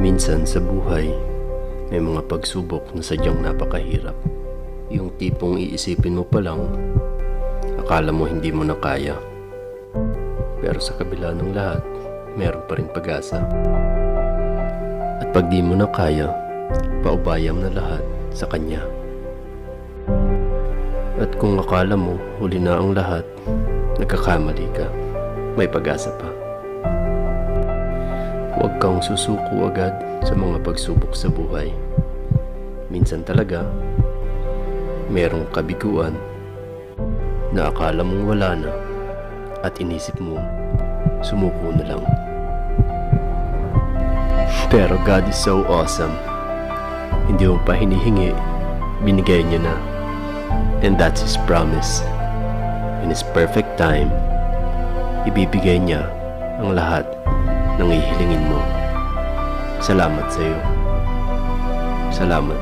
Minsan sa buhay, may mga pagsubok na sadyang napakahirap. Yung tipong iisipin mo pa lang, akala mo hindi mo na kaya. Pero sa kabila ng lahat, meron pa rin pag-asa. At pag di mo na kaya, paubayam na lahat sa Kanya. At kung akala mo huli na ang lahat, nagkakamali ka, may pag-asa pa. Huwag kang susuko agad sa mga pagsubok sa buhay. Minsan talaga, merong kabiguan na akala mong wala na at inisip mo, sumuko na lang. Pero God is so awesome. Hindi mo pa hinihingi, binigay niya na. And that's His promise. In His perfect time, ibibigay niya ang lahat ng ihilingin mo. Salamat sa iyo. Salamat.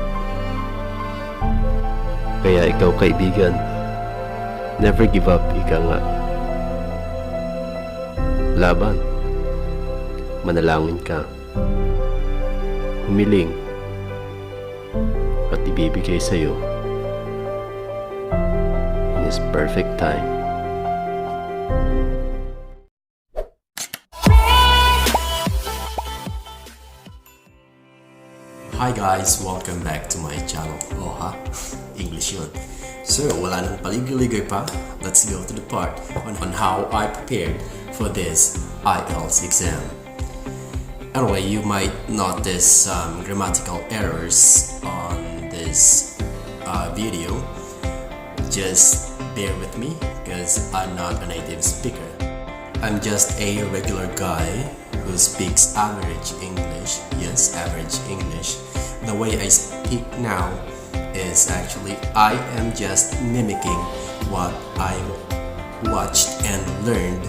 Kaya ikaw, kaibigan, never give up, ika nga. Laban. Manalangin ka. Humiling. At ibibigay sa iyo in His perfect time. Hi guys! Welcome back to my channel. Oh ha? English yun. So, wala nang paligoy-ligoy pa. Let's go to the part on how I prepared for this IELTS exam. Anyway, you might notice some grammatical errors on this video. Just bear with me because I'm not a native speaker. I'm just a regular guy who speaks average English. Yes, average English. The way I speak now is actually I am just mimicking what I watched and learned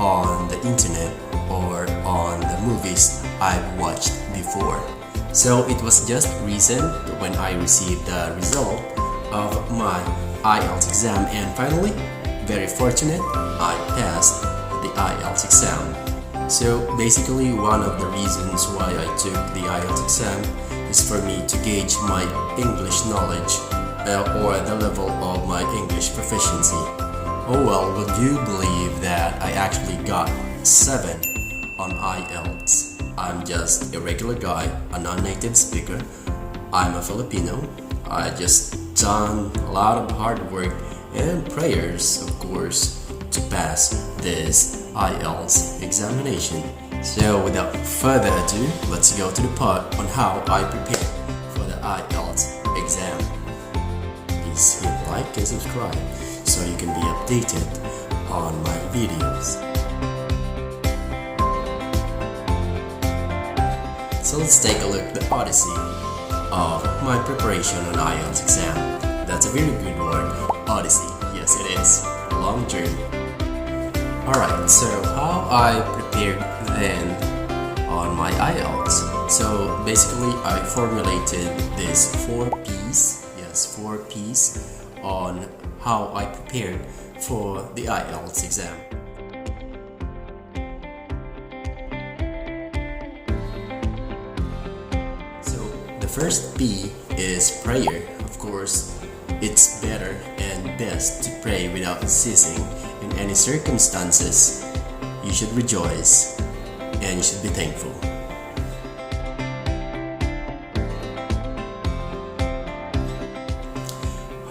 on the internet or on the movies I've watched before. So it was just recent when I received the result of my IELTS exam, and finally, very fortunate, I passed the IELTS exam. So basically, one of the reasons why I took the IELTS exam is for me to gauge my English knowledge or the level of my English proficiency. Oh well, would you believe that I actually got 7 on IELTS? I'm just a regular guy, a non-native speaker. I'm a Filipino. I just done a lot of hard work and prayers, of course, to pass this IELTS examination. So without further ado, let's go to the part on how I prepare for the IELTS exam. Please hit like and subscribe so you can be updated on my videos. So let's take a look at the odyssey of my preparation on IELTS exam. That's a very good word, odyssey. Yes, it is. A long journey. Alright, so how I prepared then on my IELTS. So basically I formulated this 4 P's on how I prepared for the IELTS exam. So the first P is prayer. Of course, it's better and best to pray without ceasing. In any circumstances, you should rejoice and you should be thankful.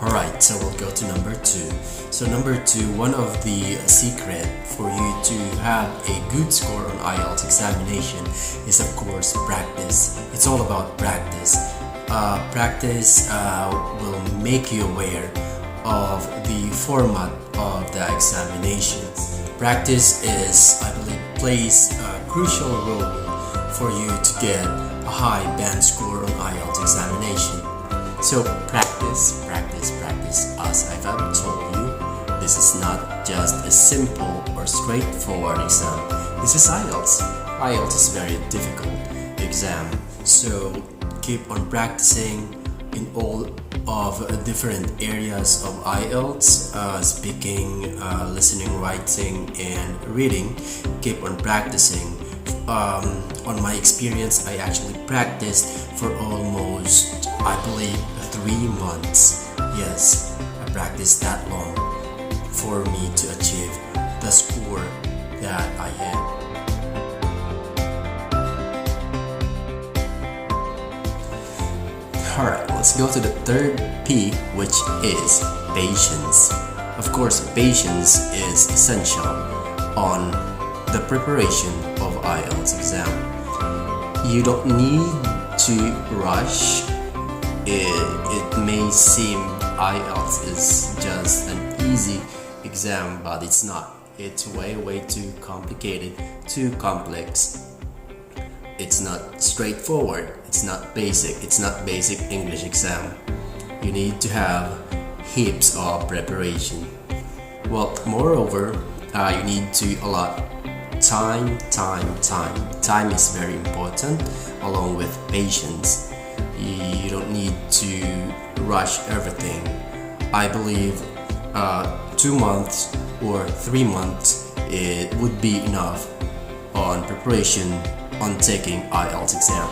Alright, so we'll go to number 2. So number 2, one of the secret for you to have a good score on IELTS examination is of course practice. It's all about practice. Practice will make you aware of the format of the examination. Practice is, I believe, plays a crucial role for you to get a high band score on IELTS examination. So practice, practice, practice. As I've told you, this is not just a simple or straightforward exam. This is IELTS. IELTS is a very difficult exam. So keep on practicing in all of different areas of IELTS, speaking, listening, writing, and reading. Keep on practicing on my experience, I actually practiced for almost, I believe, 3 months. Yes, I practiced that long for me to achieve the score that I had. Alright, let's go to the third P, which is patience. Of course, patience is essential on the preparation of IELTS exam. You don't need to rush. It may seem IELTS is just an easy exam, but it's not. It's way too complicated, too complex. It's not straightforward. It's not basic. It's not basic English exam. You need to have heaps of preparation. Well, moreover, you need to allot time. Time is very important, along with patience. You don't need to rush everything. I believe 2 months or 3 months it would be enough on preparation on taking IELTS exam.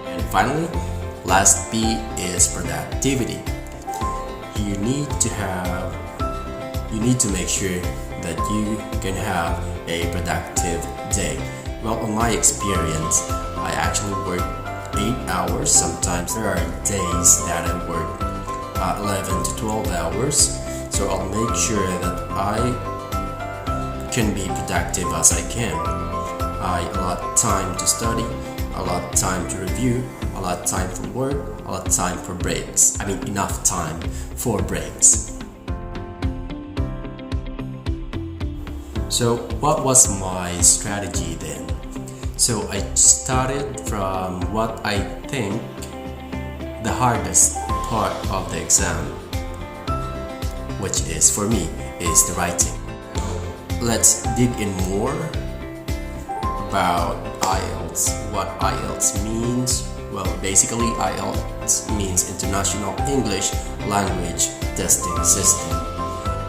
And finally, last P is productivity. You need to make sure that you can have a productive day. Well, on my experience, I actually work 8 hours. Sometimes there are days that I work 11 to 12 hours. So I'll make sure that I can be productive as I can. I allot time to study, allot time to review, allot time for work, allot time for breaks. I mean, enough time for breaks. So what was my strategy then? So I started from what I think the hardest part of the exam, which is for me, is the writing. Let's dig in more about IELTS. What IELTS means? Well, basically IELTS means International English Language Testing System.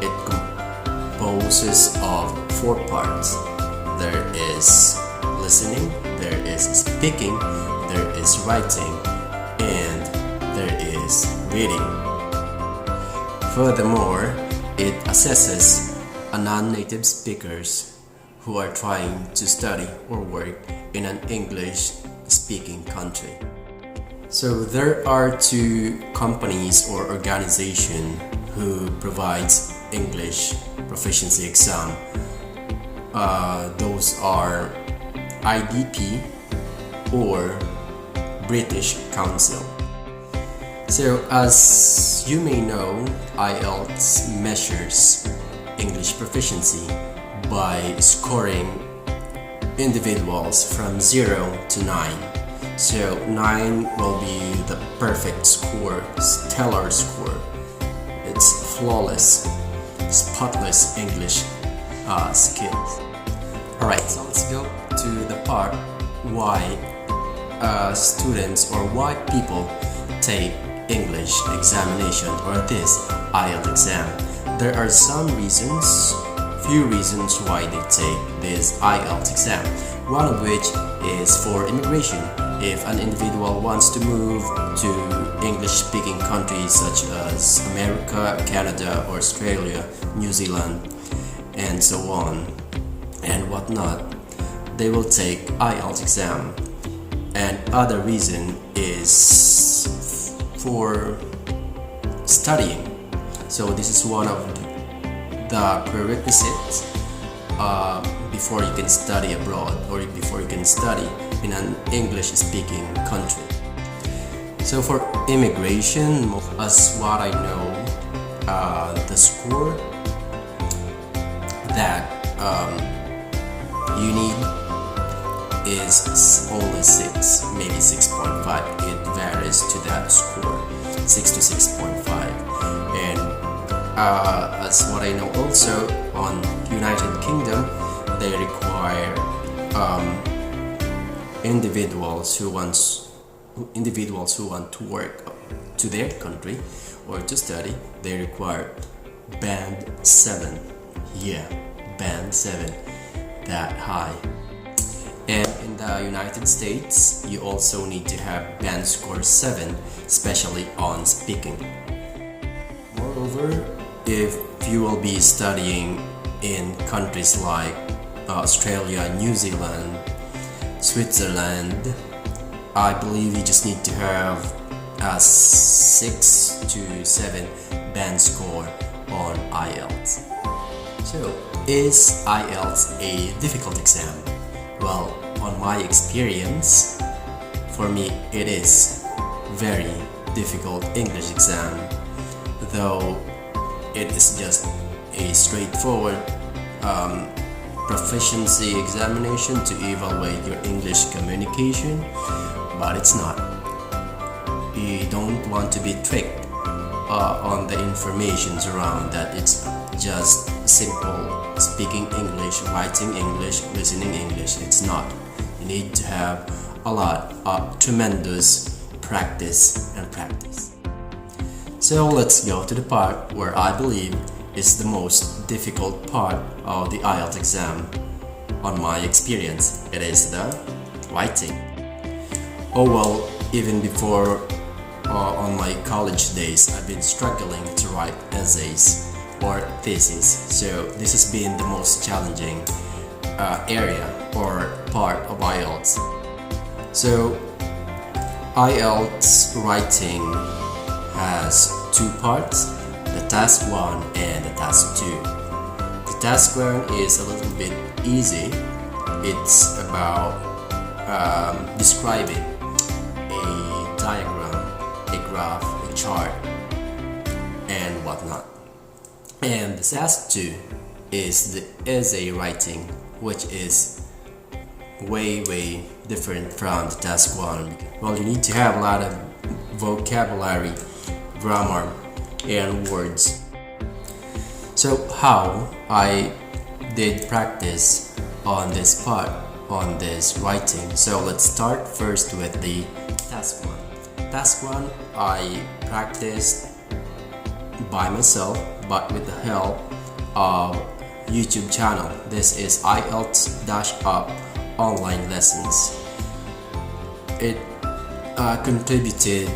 It composes of 4 parts. There is listening, there is speaking, there is writing, and there is reading. Furthermore, it assesses a non-native speakers who are trying to study or work in an English-speaking country. So there are 2 companies or organizations who provides English proficiency exam. Those are IDP or British Council. So as you may know, IELTS measures English proficiency by scoring individuals from 0 to 9. So 9 will be the perfect score, stellar score. It's flawless, spotless English skills. Alright, so let's go to the part why students or why people take English examination or this IELTS exam. There are few reasons why they take this IELTS exam. One of which is for immigration. If an individual wants to move to English-speaking countries such as America, Canada, Australia, New Zealand, and so on and whatnot, they will take IELTS exam. And other reason is for studying. So this is one of the prerequisites before you can study abroad or before you can study in an English-speaking country. So for immigration, as what I know, the score that you need is only 6, maybe 6.5. It varies to that score, 6 to 6.5. And as what I know also, on United Kingdom, they require individuals who want to work to their country or to study, they require band 7. Yeah, band 7 that high. And in the United States, you also need to have band score 7, especially on speaking. Moreover, if you will be studying in countries like Australia, New Zealand, Switzerland, I believe you just need to have a 6 to 7 band score on IELTS. So, is IELTS a difficult exam? Well, on my experience, for me it is very difficult English exam, though it is just a straightforward proficiency examination to evaluate your English communication, but it's not. You don't want to be tricked on the information around that it's just simple speaking English, writing English, listening English. It's not. You need to have a lot of tremendous practice and practice. So let's go to the part where I believe is the most difficult part of the IELTS exam. On my experience, it is the writing. Oh well, even before on my college days, I've been struggling to write essays or thesis, so this has been the most challenging area or part of IELTS. So IELTS writing has two parts, the task 1 and the task 2. The task 1 is a little bit easy. It's about describing a diagram, a graph, a chart, and whatnot. And the task 2 is the essay writing, which is way different from the task 1. Well, you need to have a lot of vocabulary, grammar, and words. So how I did practice on this part, on this writing. So let's start first with the task 1. Task 1 I practiced by myself, but with the help of YouTube channel. This is IELTS-up online lessons. It contributed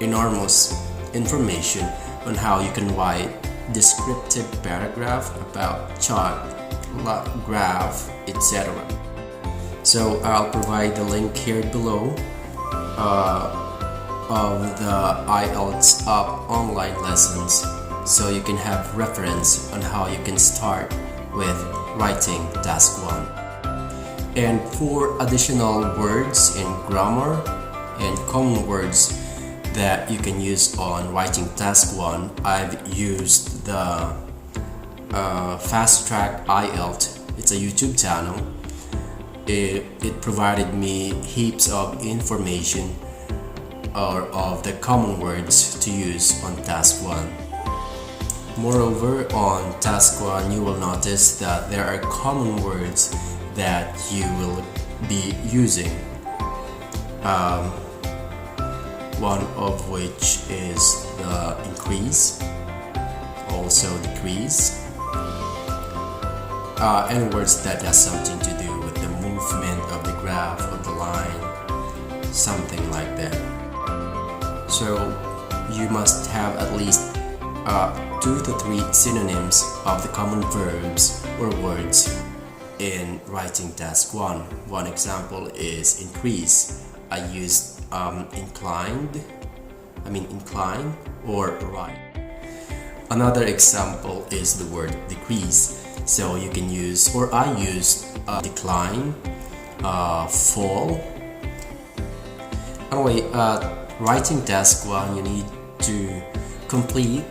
enormous information on how you can write descriptive paragraph about chart, graph, etc. So I'll provide the link here below of the IELTS-up online lessons, so you can have reference on how you can start with writing task 1. And for additional words in grammar and common words that you can use on writing task 1, I've used the Fast Track IELTS. It's a YouTube channel. It provided me heaps of information or of the common words to use on task 1. Moreover, on task 1 you will notice that there are common words that you will be using, one of which is the increase, also decrease, and words that has something to do with the movement of the graph, of the line, something like that. So you must have at least 2 to 3 synonyms of the common verbs or words in writing task 1. One example is increase. I used incline or right. Another example is the word decrease. So you can use, or I used decline, fall. Anyway, writing task 1 you need to complete,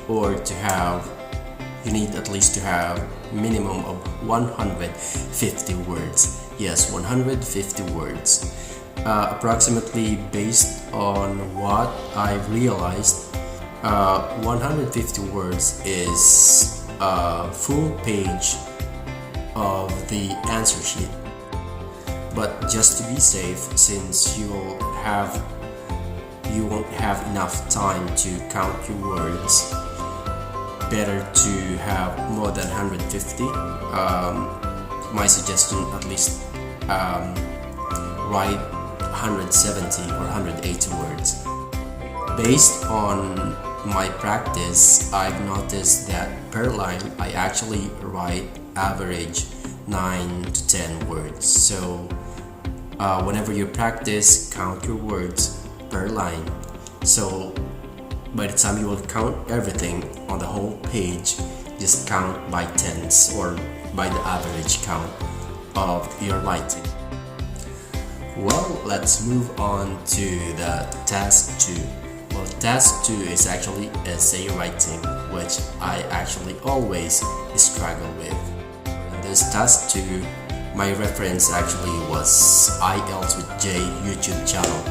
or to have, you need at least to have minimum of 150 words. Yes, 150 words. Approximately based on what I've realized, 150 words is a full page of the answer sheet. But just to be safe, since you won't have enough time to count your words, better to have more than 150. My suggestion, at least write 170 or 180 words. Based on my practice, I've noticed that per line I actually write average 9 to 10 words. So whenever you practice, count your words per line. So by the time you will count everything on the whole page, just count by tens or by the average count of your writing. Well, let's move on to the task 2. Well, task 2 is actually essay writing, which I actually always struggle with. In this task 2, my reference actually was IELTS-J YouTube channel.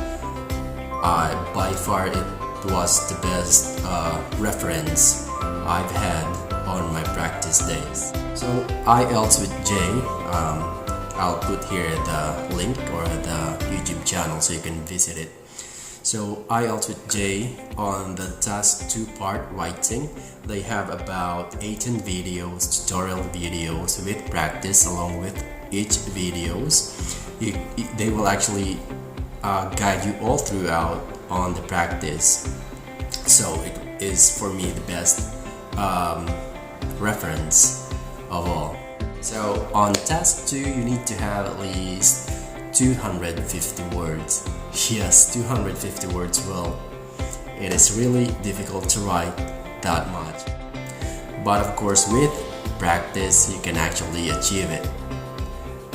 By far it was the best reference I've had on my practice days. So IELTS-J, I'll put here the link or the YouTube channel so you can visit it. So IELTS-J, on the task 2 part writing, they have about 18 videos, tutorial videos with practice along with each videos. They will actually guide you all throughout on the practice. So it is for me the best reference of all. So on task 2, you need to have at least 250 words. Yes, 250 words. Well, it is really difficult to write that much. But of course, with practice, you can actually achieve it.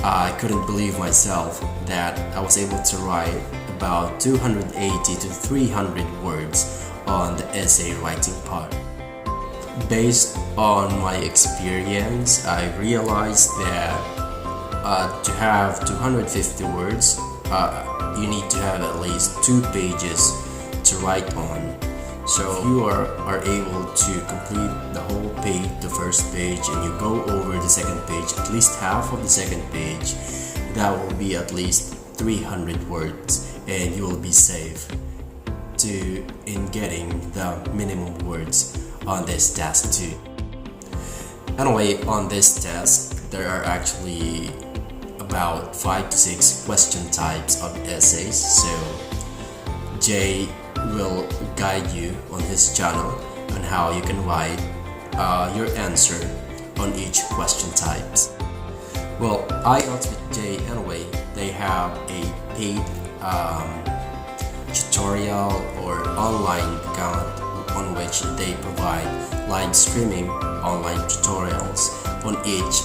I couldn't believe myself that I was able to write about 280 to 300 words on the essay writing part. Based on my experience, I realized that to have 250 words, you need to have at least 2 pages to write on. So if you are able to complete the whole page, the first page, and you go over the second page, at least half of the second page, that will be at least 300 words, and you will be safe in getting the minimum words on this task 2. Anyway, on this task, there are actually about 5 to 6 question types of essays. So Jay will guide you on his channel on how you can write your answer on each question types. Well, IELTS-J anyway, they have a paid tutorial or online account on which they provide live streaming online tutorials on each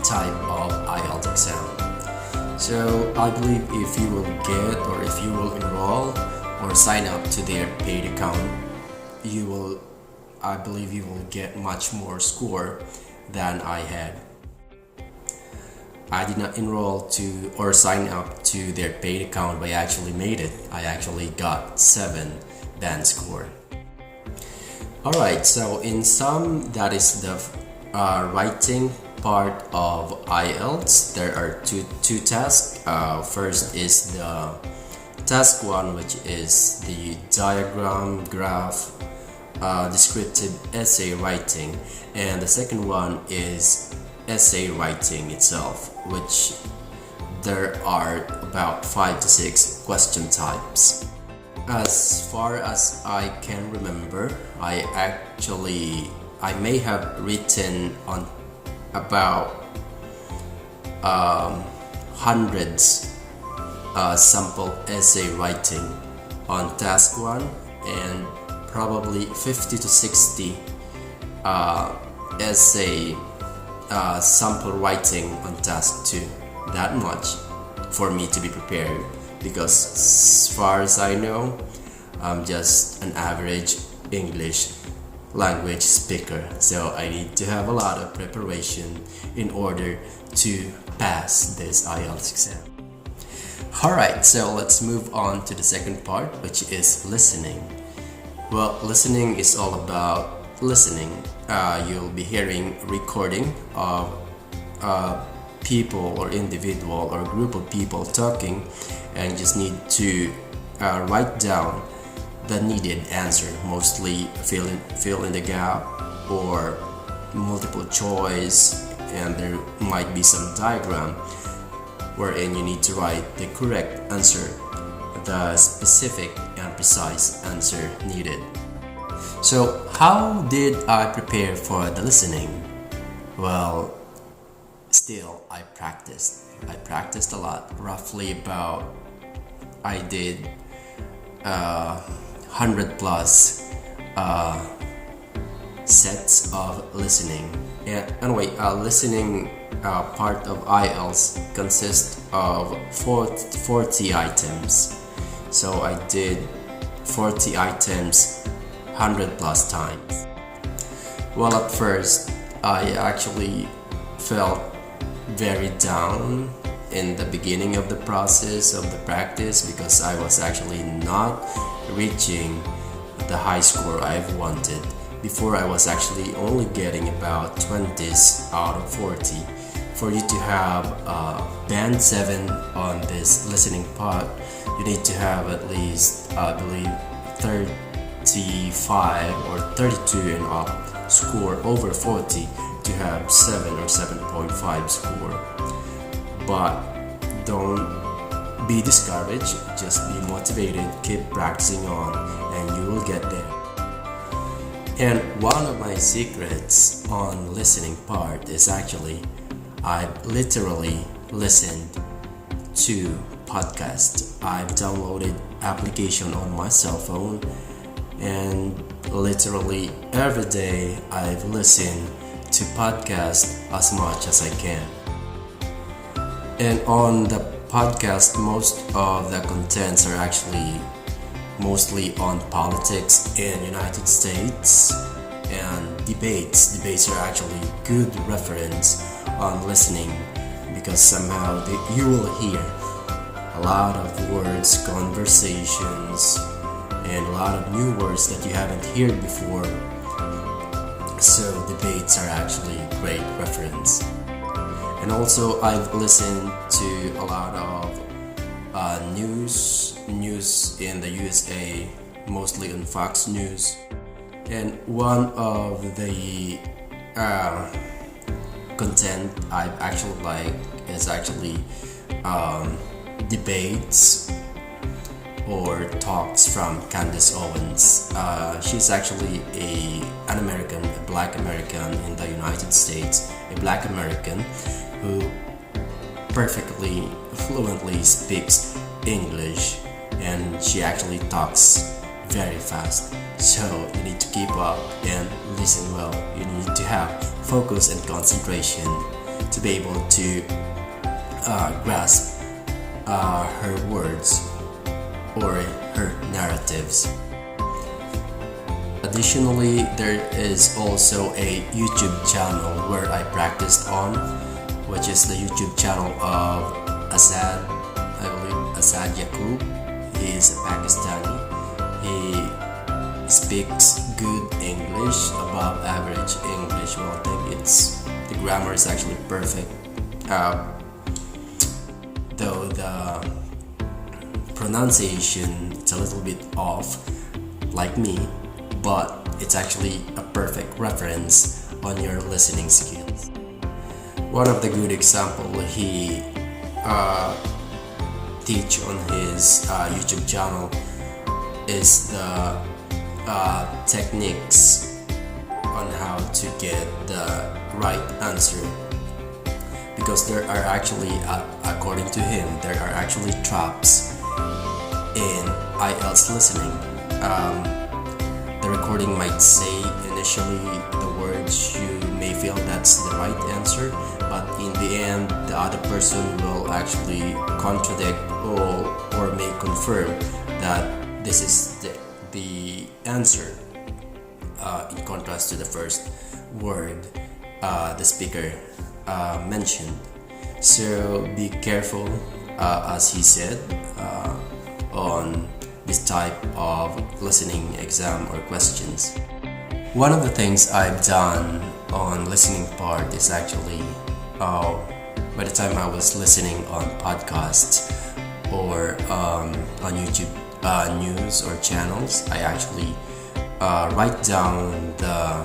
type of IELTS exam. So I believe if you will get or if you will enroll or sign up to their paid account, I believe you will get much more score than I had. I did not enroll to or sign up to their paid account, but I actually made it. I actually got 7 band score. Alright, so in sum, that is the writing part of IELTS. There are two tasks. First is the task 1, which is the diagram, graph, descriptive essay writing, and the second one is essay writing itself, which there are about 5 to 6 question types. As far as I can remember, I may have written on about hundreds sample essay writing on task 1 and probably 50 to 60 essay sample writing on task 2. That much for me to be prepared, because as far as I know, I'm just an average English language speaker, so I need to have a lot of preparation in order to pass this IELTS exam. Alright, so let's move on to the second part, which is listening. Well, listening is all about listening. You'll be hearing recording of people or individual or group of people talking, and you just need to write down the needed answer, mostly fill in the gap or multiple choice, and there might be some diagram wherein you need to write the correct answer, the specific and precise answer needed. So how did I prepare for the listening? Well, still I practiced a lot. Roughly about, I did 100 plus sets of listening. And anyway, listening part of IELTS consists of 40 items. So I did 40 items 100 plus times. Well, at first I actually felt very down in the beginning of the process of the practice, because I was actually not reaching the high score I've wanted. Before, I was actually only getting about 20s out of 40. For you to have band 7 on this listening part, you need to have at least, I believe, 35 or 32 and up score over 40 to have 7 or 7.5 score. But don't be discouraged, just be motivated, keep practicing on, and you will get there. And one of my secrets on listening part is actually I've literally listened to podcasts. I've downloaded application on my cell phone, and literally every day I've listened to podcasts as much as I can. And on the podcast, most of the contents are actually mostly on politics in United States and debates. Debates are actually good reference on listening, because somehow you will hear a lot of words, conversations, and a lot of new words that you haven't heard before. So debates are actually great reference. And also I've listened to a lot of news in the USA, mostly on Fox News. And one of the content I actually like is actually debates or talks from Candace Owens. She's actually an American, a black American in the United States, a black American who perfectly, fluently speaks English, and she actually talks very fast. So you need to keep up and listen well. You need to have focus and concentration to be able to grasp her words or her narratives. Additionally, there is also a YouTube channel where I practiced on, which is the YouTube channel of AsadYaqub. He is a Pakistani. He speaks good English, above average English. Well, I think the grammar is actually perfect. Though the pronunciation, it's a little bit off, like me, but it's actually a perfect reference on your listening skills. One of the good example he teach on his YouTube channel is the techniques on how to get the right answer, because there are actually, according to him, there are actually traps in IELTS listening. The recording might say initially the words you may feel that's the right answer, but in the end the other person will actually contradict or may confirm that this is the answer, in contrast to the first word the speaker mentioned. So be careful, as he said, on this type of listening exam or questions. One of the things I've done on listening part is actually by the time I was listening on podcasts or on YouTube news or channels, I actually write down the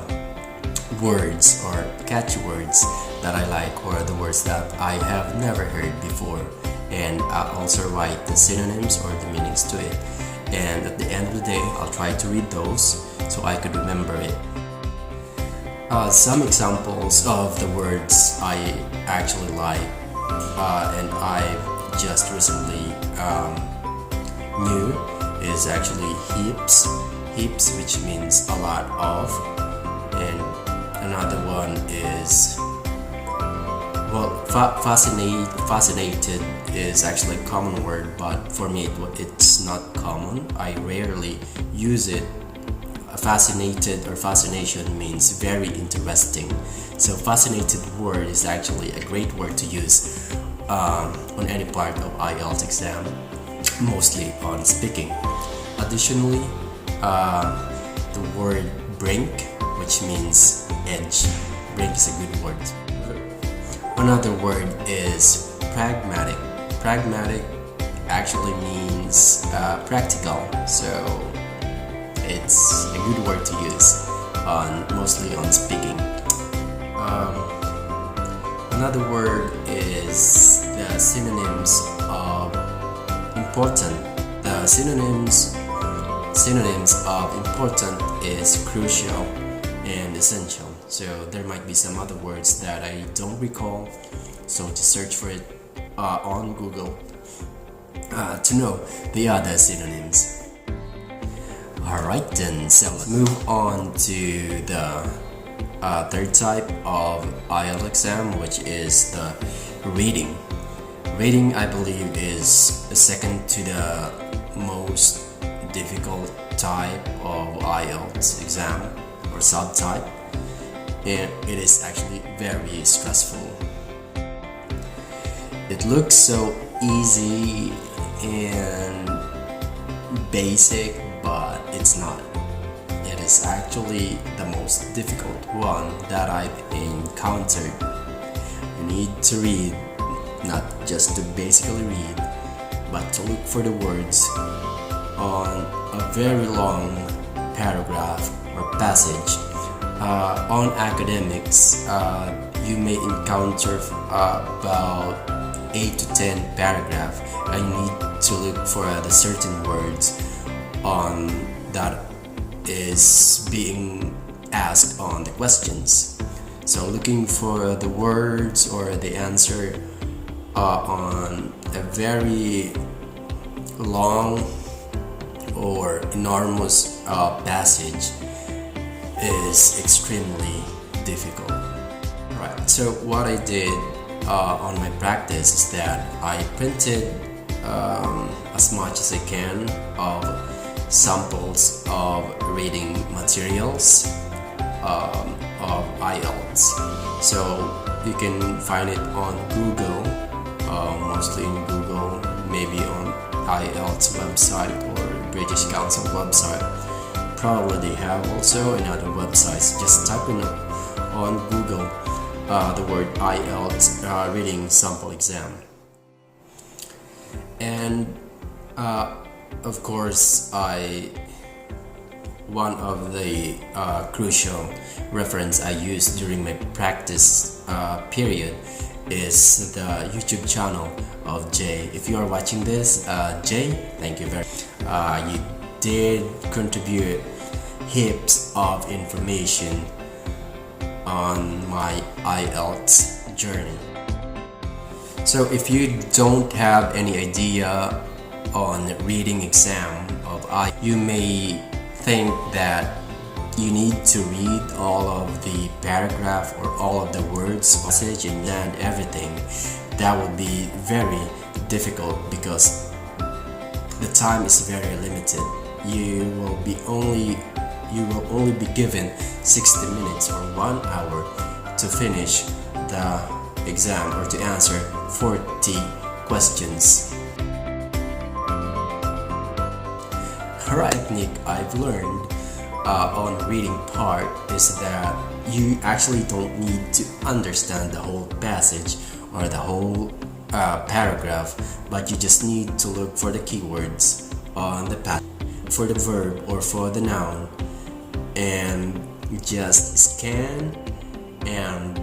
words or catchy words that I like, or the words that I have never heard before, and I also write the synonyms or the meanings to it, and at the end of the day I'll try to read those so I could remember it. Some examples of the words I actually like, and I just recently knew, is actually heaps, which means a lot of, and another one is, well, fascinated is actually a common word, but for me it's not common. I rarely use it. Fascinated or fascination means very interesting. So fascinated word is actually a great word to use on any part of IELTS exam, mostly on speaking. Additionally, the word brink, which means edge. Brink is a good word. Another word is pragmatic. Pragmatic actually means practical, so it's a good word to use mostly on speaking. Another word is the synonyms of important. The synonyms of important is crucial and essential. So there might be some other words that I don't recall, so just search for it on Google to know the other synonyms. Alright then, so let's move on to the third type of IELTS exam, which is the reading. Reading, I believe, is second to the most difficult type of IELTS exam or subtype, and it is actually very stressful. It looks so easy and basic, but it's not. It is actually the most difficult one that I've encountered. You need to read, not just to basically read, but to look for the words on a very long paragraph or passage. On academics, you may encounter about 8 to 10 paragraphs. I need to look for the certain words on that is being asked on the questions. So looking for the words or the answer on a very long or enormous passage is extremely difficult. Right. So what I did on my practice is that I printed as much as I can of samples of reading materials of IELTS. So you can find it on Google, mostly in Google, maybe on IELTS website or British Council website. Probably they have also in other websites. Just type in on Google the word IELTS reading sample exam. And of course, one of the crucial reference I used during my practice period is the YouTube channel of Jay. If you are watching this, Jay, thank you very much. You did contribute heaps of information on my IELTS journey. So if you don't have any idea on reading exam of IELTS, you may think that you need to read all of the paragraph or all of the words, passage, and land everything. That would be very difficult because the time is very limited. You will only be given 60 minutes or 1 hour to finish the exam or to answer 40 questions. Alright, Nick, I've learned on reading part is that you actually don't need to understand the whole passage or the whole paragraph, but you just need to look for the keywords on the past for the verb or for the noun, and just scan and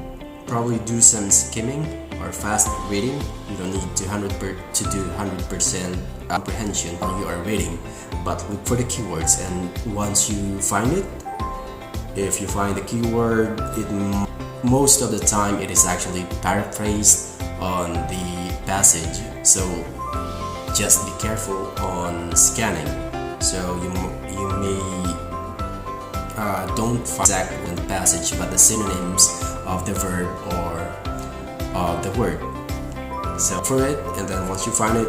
probably do some skimming or fast reading. You don't need to do 100% comprehension while you are reading, but look for the keywords, and once you find it, if you find the keyword, most of the time it is actually paraphrased on the passage, so just be careful on scanning. So you may don't find exactly in the passage but the synonyms of the verb or of the word. So for it, and then once you find it,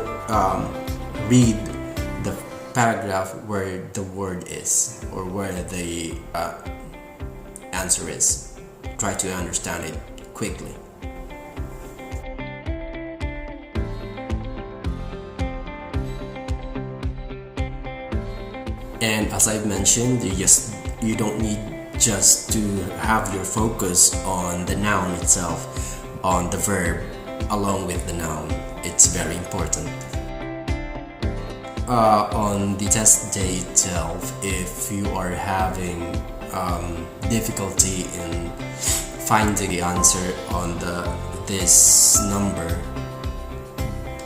read the paragraph where the word is or where the answer is. Try to understand it quickly. And as I've mentioned, you don't need just to have your focus on the noun itself, on the verb along with the noun. It's very important. On the test day itself, if you are having difficulty in finding the answer on this number,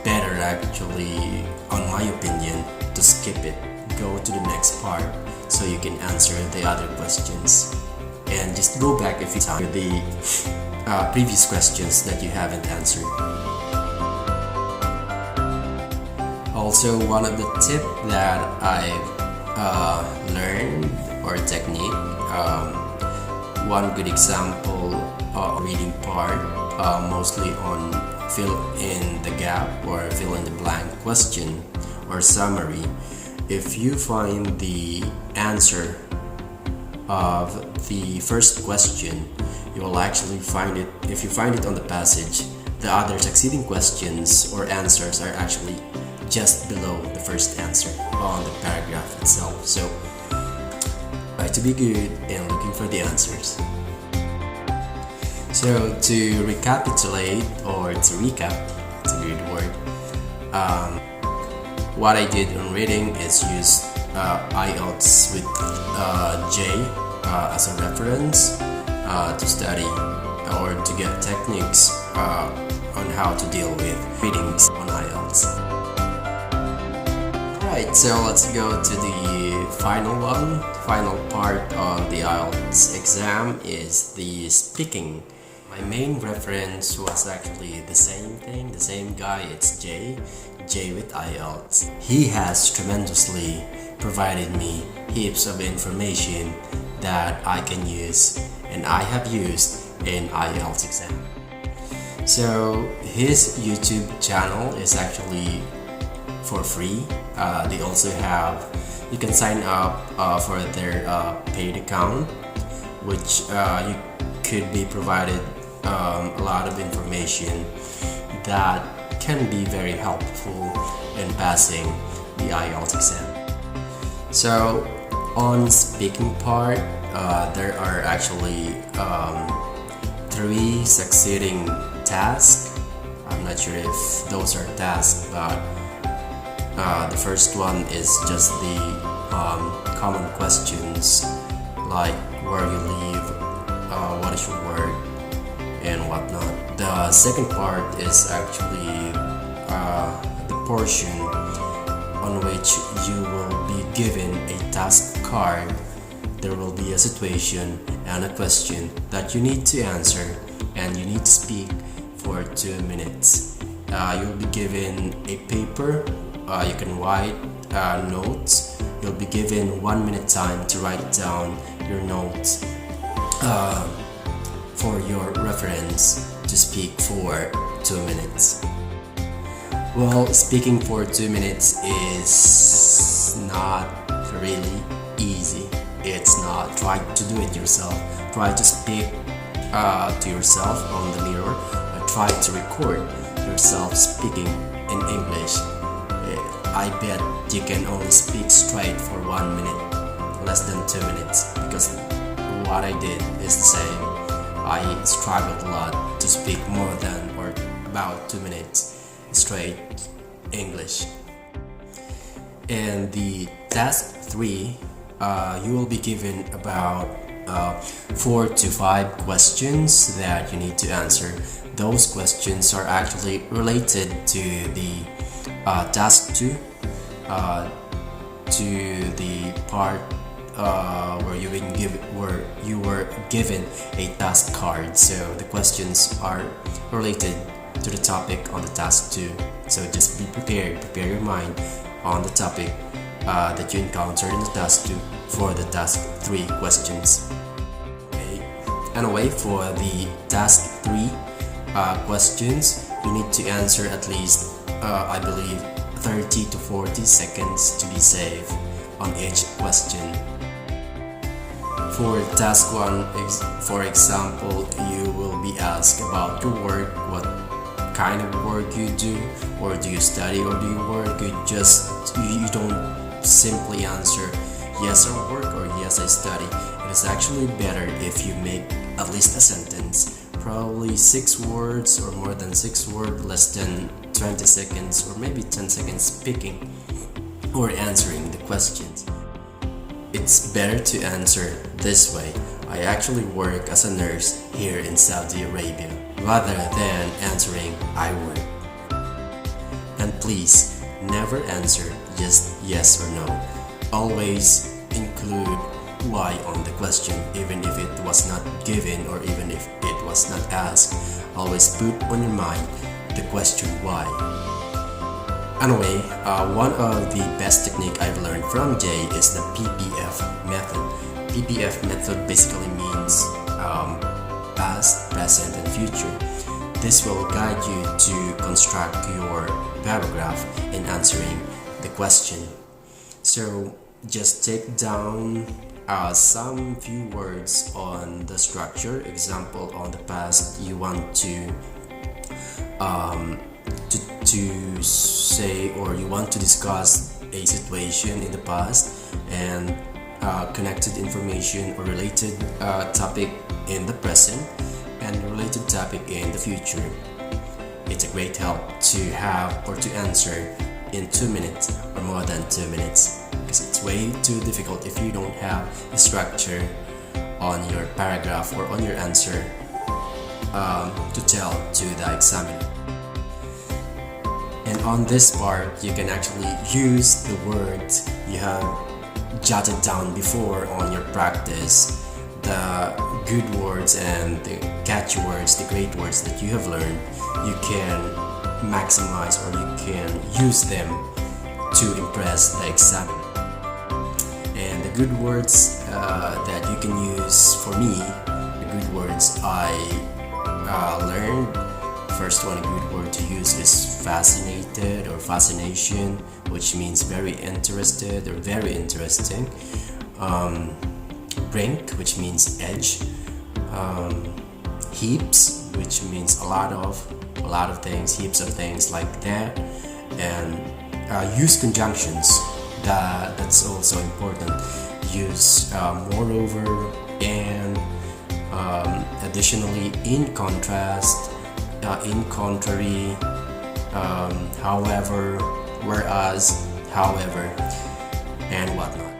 better actually, on my opinion, to skip it. Go to the next part so you can answer the other questions, and just go back if it's to the previous questions that you haven't answered. Also, one of the tips that I've learned or technique, one good example of reading part, mostly on fill in the gap or fill in the blank question or summary. If you find the answer of the first question, you will actually find it. If you find it on the passage, the other succeeding questions or answers are actually just below the first answer on the paragraph itself. So try to be good in looking for the answers. So to recapitulate, or to recap, it's a good word. What I did on reading is use IELTS with J as a reference to study or to get techniques on how to deal with readings on IELTS. Alright, so let's go to the final one. Final part of the IELTS exam is the speaking. My main reference was actually the same thing, the same guy. It's J with IELTS. He has tremendously provided me heaps of information that I can use and I have used in IELTS exam. So his YouTube channel is actually for free. They also have, you can sign up for their paid account, which you could be provided a lot of information that can be very helpful in passing the IELTS exam. So on speaking part, there are actually 3 succeeding tasks. I'm not sure if those are tasks, but the first one is just the common questions like where you live, what is your work, and whatnot. The second part is actually the portion on which you will be given a task card. There will be a situation and a question that you need to answer, and you need to speak for 2 minutes. You'll be given a paper. You can write notes. You'll be given 1 minute time to write down your notes for your reference to speak for 2 minutes. Well, speaking for 2 minutes is not really easy. It's not. Try to do it yourself. Try to speak to yourself on the mirror. Try to record yourself speaking in English. I bet you can only speak straight for 1 minute, less than 2 minutes, because what I did is the same. I struggled a lot to speak more than or about 2 minutes straight English. And the task 3, you will be given about 4 to 5 questions that you need to answer. Those questions are actually related to the task 2, to the part where you were given a task card. So the questions are related to the topic on the task 2. So just be prepared, prepare your mind on the topic that you encountered in the task 2 for the task 3 questions. Okay. Anyway, for the task 3 questions, you need to answer at least I believe 30 to 40 seconds to be safe on each question. For task 1, for example, you will be asked about your work, what kind of work you do, or do you study or do you work. You don't simply answer yes, I work or yes, I study. It is actually better if you make at least a sentence, probably 6 words or more than 6 words, less than 20 seconds or maybe 10 seconds speaking or answering the questions. It's better to answer this way. I actually work as a nurse here in Saudi Arabia, rather than answering I work. And please never answer just yes or no. Always include why on the question, even if it was not given or even if it was not asked. Always put on your mind the question why. Anyway, one of the best technique I've learned from Jay is the PPF method. PPF method basically means past, present, and future. This will guide you to construct your paragraph in answering the question. So just take down some few words on the structure. Example, on the past, you want to say, or you want to discuss a situation in the past, and connected information or related topic in the present and related topic in the future. It's a great help to have or to answer in 2 minutes or more than 2 minutes, because it's way too difficult if you don't have a structure on your paragraph or on your answer to tell to the examiner. And on this part, you can actually use the words you have jotted down before on your practice, the good words and the catchy words, the great words that you have learned. You can maximize or you can use them to impress the examiner. And the good words that you can use, for me, the good words I learned, first one, a good word to use is fascinated or fascination, which means very interested or very interesting. Brink, which means edge. Heaps, which means a lot of things, heaps of things like that. And use conjunctions, that's also important. Use moreover and additionally, in contrast, in contrary, however, whereas, however, and whatnot.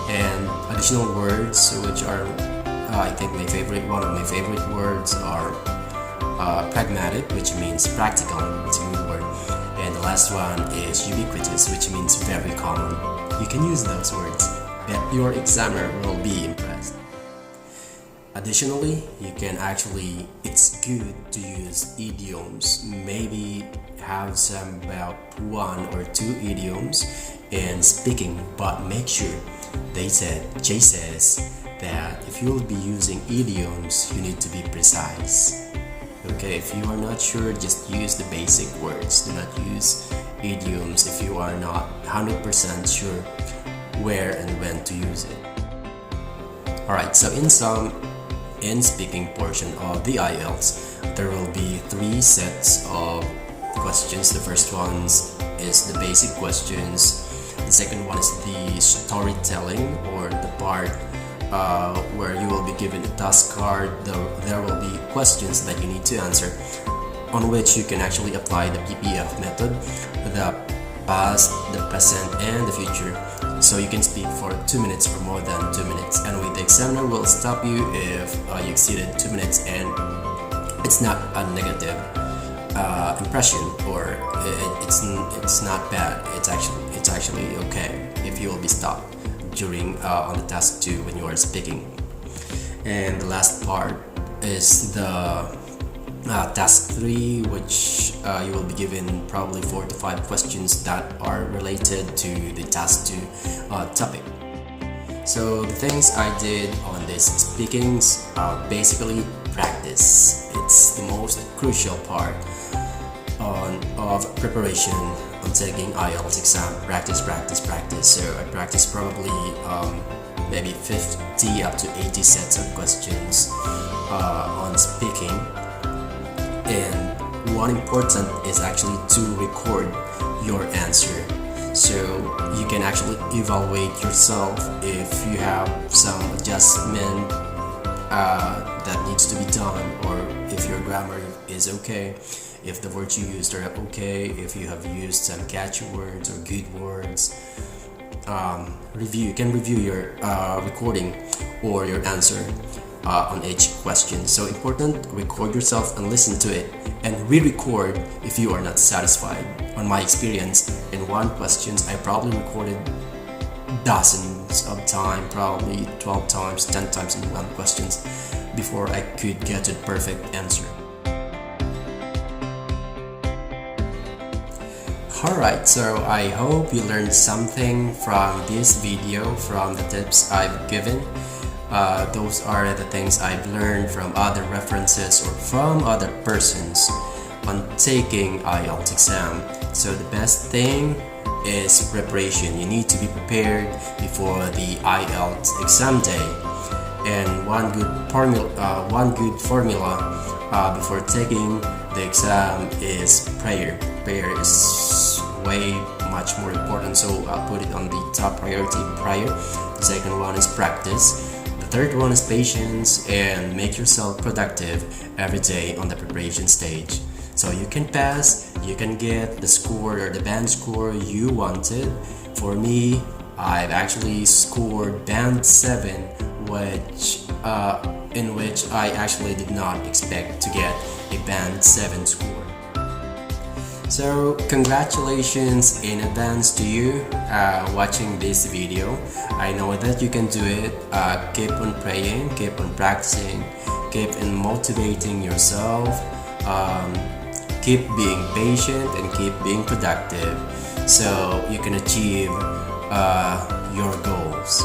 And additional words, which are I think one of my favorite words are pragmatic, which means practical. It's a good word. And the last one is ubiquitous, which means very common. You can use those words, and your examiner will be impressed. Additionally, you can actually, it's good to use idioms. Maybe have some about 1 or 2 idioms in speaking, but make sure Jay says that if you will be using idioms, you need to be precise. Okay, if you are not sure, just use the basic words. Do not use idioms if you are not 100% sure where and when to use it. Alright, so in speaking portion of the IELTS, there will be 3 sets of questions. The first one is the basic questions. The second one is the storytelling, or the part where you will be given a task card. There will be questions that you need to answer, on which you can actually apply the PPF method. The past, the present, and the future. So you can speak for 2 minutes or more than 2 minutes, and with the examiner will stop you if you exceeded 2 minutes and it's not a negative impression, or it's not bad. It's actually okay if you will be stopped during on the task 2 when you are speaking. And the last part is the task 3, which you will be given probably 4 to 5 questions that are related to the task 2 topic. So the things I did on these speakings are basically practice. It's the most crucial part of preparation on taking IELTS exam. Practice. So I practiced probably maybe 50 up to 80 sets of questions on speaking. And one important is actually to record your answer, so you can actually evaluate yourself if you have some adjustment that needs to be done, or if your grammar is okay, if the words you used are okay, if you have used some catchy words or good words. You can review your recording or your answer on each question. So important, record yourself and listen to it, and re-record if you are not satisfied. On my experience, in one question I probably recorded dozens of times, probably 12 times, 10 times in one question before I could get to the perfect answer. Alright, so I hope you learned something from this video, from the tips I've given. Those are the things I've learned from other references or from other persons on taking IELTS exam. So the best thing is preparation. You need to be prepared before the IELTS exam day. And one good formula before taking the exam is prayer. Prayer is way much more important, so I'll put it on the top priority, prayer. The second one is practice. The third one is patience, and make yourself productive every day on the preparation stage. So you can pass, you can get the score or the band score you wanted. For me, I've actually scored band 7, in which I actually did not expect to get a band 7 score. So congratulations in advance to you watching this video. I know that you can do it. Keep on praying, keep on practicing, keep on motivating yourself, keep being patient, and keep being productive so you can achieve your goals.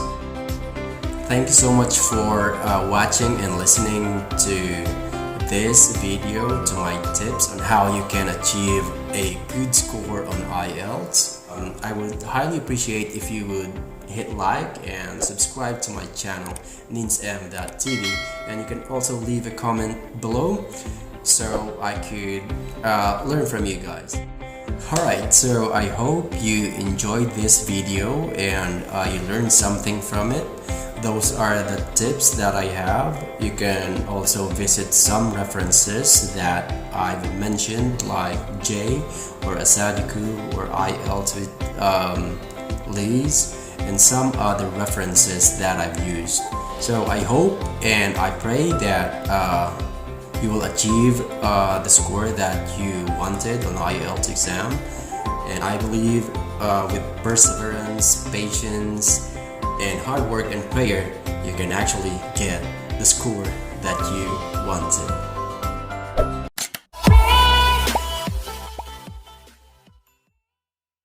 Thank you so much for watching and listening to this video, to my tips on how you can achieve a good score on IELTS. I would highly appreciate if you would hit like and subscribe to my channel, ninsm.tv, and you can also leave a comment below so I could learn from you guys. Alright, so I hope you enjoyed this video and you learned something from it. Those are the tips that I have. You can also visit some references that I've mentioned, like J or AsadYaqub or IELTS with Liz, and some other references that I've used. So I hope and I pray that you will achieve the score that you wanted on IELTS exam. And I believe with perseverance, patience, and hard work and prayer, you can actually get the score that you wanted.